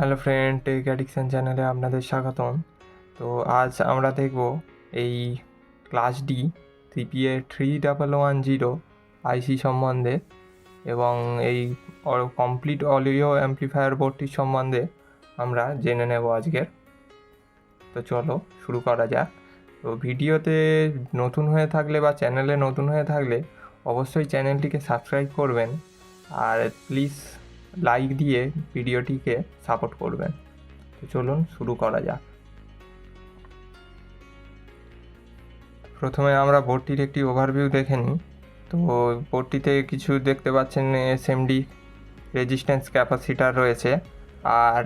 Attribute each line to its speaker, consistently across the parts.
Speaker 1: Hello friend, take addiction চ্যানেলে আপনাদের স্বাগতম। তো আজ আমরা দেখব এই ক্লাস ডি সিপিএ 3110 আইসি সম্বন্ধে এবং এই কমপ্লিট অডিও অ্যাম্প্লিফায়ার বোর্ডটির সম্বন্ধে আমরা জেনে নেব আজকের। তো চলো শুরু করা যাক। তো ভিডিওতে নতুন হয়ে থাকলে বা চ্যানেলে নতুন হয়ে থাকলে অবশ্যই চ্যানেলটিকে সাবস্ক্রাইব করবেন আর প্লিজ লাইক দিয়ে ভিডিওটিকে সাপোর্ট করবেন। তো চলুন শুরু করা যাক। প্রথমে আমরা বোর্ডটির একটি ওভারভিউ দেখে নিই। তো বোর্ডটিতে কিছু দেখতে পাচ্ছেন, এসএমডি রেজিস্ট্যান্স ক্যাপাসিটার রয়েছে আর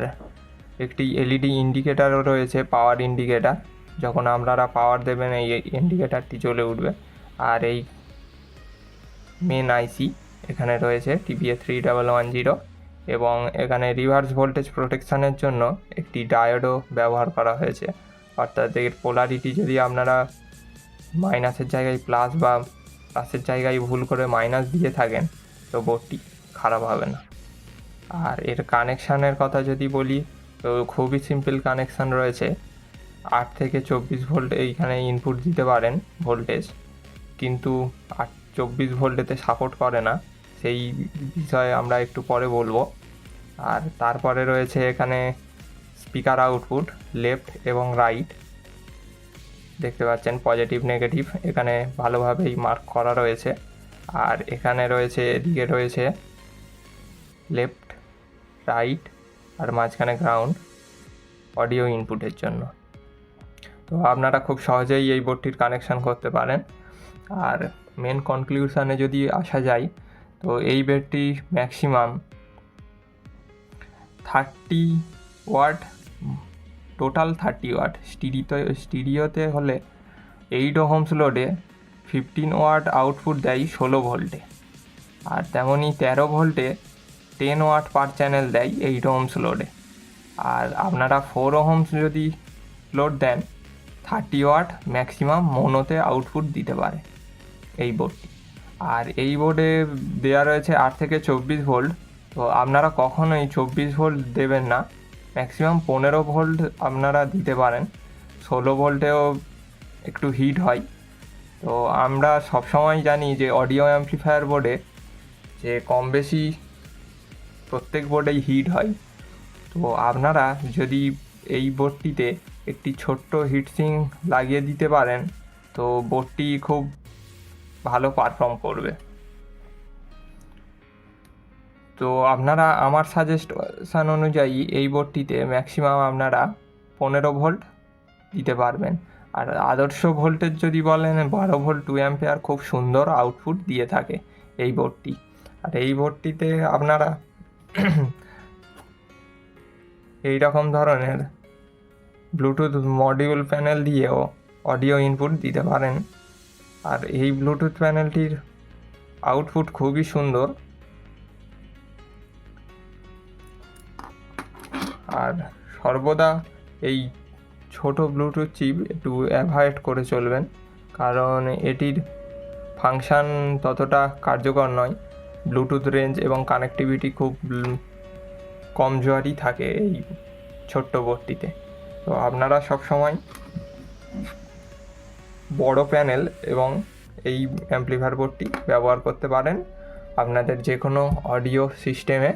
Speaker 1: একটি এলইডি ইন্ডিকেটারও রয়েছে, পাওয়ার ইন্ডিকেটার। যখন আপনারা পাওয়ার দেবেন এই ইন্ডিকেটারটি জ্বলে উঠবে। আর এই মেন আইসি এখানে রয়েছে টিপিএ 3110 এবং এখানে রিভার্স ভোল্টেজ প্রোটেকশানের জন্য একটি ডায়োডও ব্যবহার করা হয়েছে। অর্থাৎ এর পোলারিটি যদি আপনারা মাইনাসের জায়গায় প্লাস বা প্লাসের জায়গায় ভুল করে মাইনাস দিয়ে থাকেন তো বোর্ডটি খারাপ হবে না। আর এর কানেকশানের কথা যদি বলি তো খুবই সিম্পল কানেকশান রয়েছে। 8 থেকে 24 ভোল্ট এইখানে ইনপুট দিতে পারেন ভোল্টেজ, কিন্তু 24 ভোল্টেতে সাপোর্ট করে না, সেই বিষয়ে আমরা একটু পরে বলবো। আর তারপরে রয়েছে এখানে স্পিকার আউটপুট লেফট এবং রাইট, দেখতে পাচ্ছেন পজিটিভ নেগেটিভ এখানে ভালোভাবেই মার্ক করা রয়েছে। আর এখানে রয়েছে, এদিকে রয়েছে লেফট রাইট আর মাঝখানে গ্রাউন্ড অডিও ইনপুটের জন্য। তো আপনারা খুব সহজেই এই বোর্ডটির কানেকশান করতে পারেন। আর মেন কনক্লুশনে যদি আসা যায় তো এই বোর্ডটি ম্যাক্সিমাম 30 ওয়াট, টোটাল 30 ওয়াট, স্টিরিওতে হলে 8 ওহমস লোডে 15 ওয়াট আউটপুট দেয় 16 ভোল্টে। আর তেমনই 13 ভোল্টে 10 ওয়াট পার চ্যানেল দেয় 8 ওহমস লোডে। আর আপনারা 4 ওহমস যদি লোড দেন 30 ওয়াট ম্যাক্সিমাম মোনোতে আউটপুট দিতে পারে এই বোর্ডটি। আর এই বোর্ডে দেওয়া রয়েছে 8 থেকে 24 ভোল্ট। তো আপনারা কখনোই 24 ভোল্ট দেবেন না, ম্যাক্সিমাম 15 ভোল্ট আপনারা দিতে পারেন। 16 ভোল্টেও একটু হিট হয়। তো আমরা সবসময় জানি যে অডিও অ্যাম্প্লিফায়ার বোর্ডে যে কম বেশি প্রত্যেক বোর্ডেই হিট হয়। তো আপনারা যদি এই বোর্ডটিতে একটি ছোট্ট হিটসিঙ্ক লাগিয়ে দিতে পারেন তো বোর্ডটি খুব ভালো পারফর্ম করবে। তো আপনারা আমার সাজেশন অনুযায়ী এই বোর্ডটিতে ম্যাক্সিমাম আপনারা 15 ভোল্ট দিতে পারবেন। আর আদর্শ ভোল্টেজ যদি বলেন 12 ভোল্ট 2 অ্যাম্পিয়ার খুব সুন্দর আউটপুট দিয়ে থাকে এই বোর্ডটি। আর এই বোর্ডটিতে আপনারা এই রকম ধরনের ব্লুটুথ মডিউল প্যানেল দিয়েও অডিও ইনপুট দিতে পারেন। আর এই ব্লুটুথ প্যানেলটির আউটপুট খুবই সুন্দর। আর সর্বদা এই ছোট ব্লুটুথ চিপ একটু অ্যাভয়েড করে চলবেন, কারণ এটির ফাংশান ততটা কার্যকর নয়। ব্লুটুথ রেঞ্জ এবং কানেক্টিভিটি খুব কমজোরি থাকে এই ছোট্ট বোর্ডটিতে। তো আপনারা সবসময় বড় প্যানেল এবং এই অ্যাম্প্লিফায়ার বোর্ডটি ব্যবহার করতে পারেন আপনাদের যে কোনো অডিও সিস্টেমে।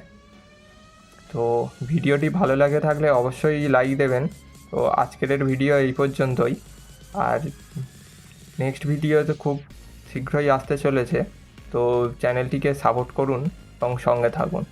Speaker 1: তো ভিডিওটি ভালো লাগে থাকলে অবশ্যই লাইক দেবেন। তো আজকের ভিডিও এই পর্যন্তই। আর নেক্সট ভিডিওতে খুব শীঘ্রই আসতে চলেছে, তো চ্যানেলটিকে সাপোর্ট করুন এবং সঙ্গে থাকুন।